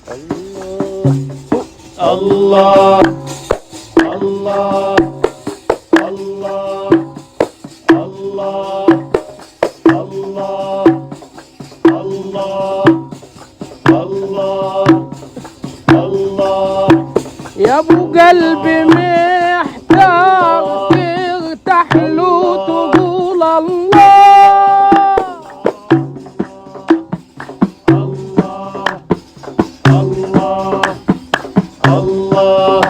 الله الله الله الله الله الله الله الله يا ابو قلبي محتار ترتاح له تقول الله الله الله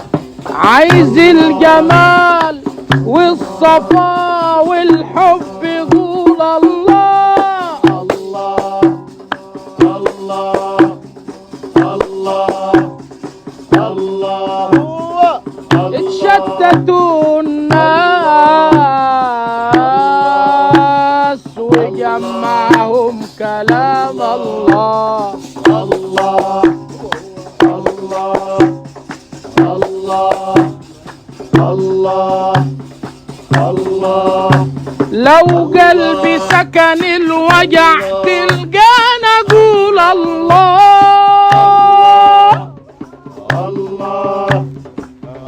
عايز الجمال والصفا والحب يقول الله الله الله الله الله اتشتتوا الناس وجمعهم كلام الله الله الله الله الله الله لو قلبي سكن الوجع تلقانا اقول الله الله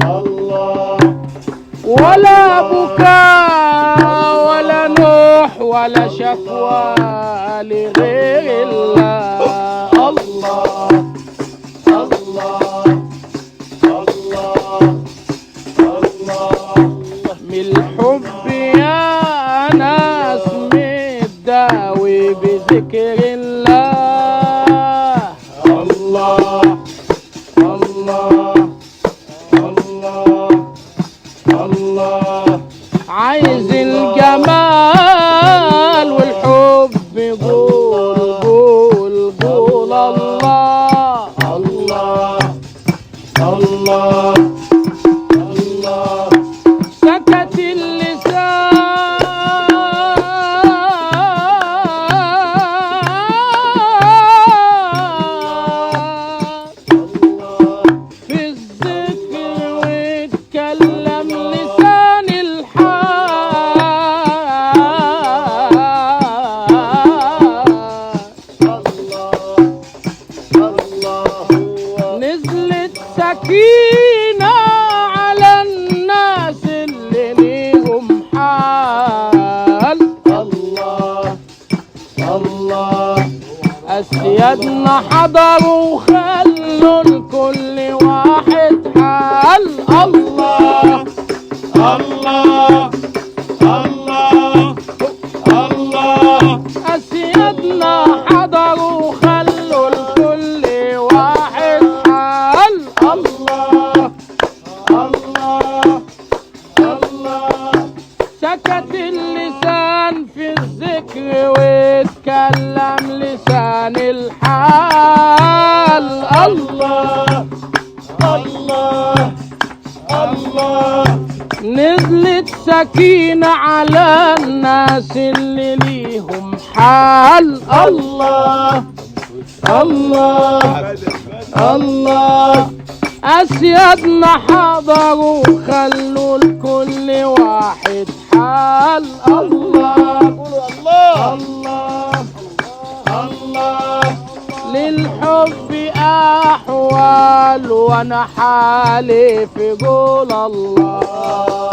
الله ولا بكاء ولا نوح ولا شكوى لغير الله الله الله الله الله من الحب يا ناس متداوي بذكر الله الله الله الله الله عايز الجمال والحب قول قول قول الله الله الله الله سكت اللسان في الذكر واتكلم لسان الحال نزلت سكينة على الناس اللي ليهم حال الله الله أسيادنا حضروا خلوا لكل واحد حال الله الله الله الله أسيادنا حضروا خلوا لكل واحد حال الله الله الله سكت اللسان في الذكر واتكلم لسان الحال الله الله الله نزلت سكينة على الناس اللي ليهم حال الله الله الله أسيادنا حضروا خلوا لكل واحد حال الله الله الله للحب أحوال وأنا حالي في قول الله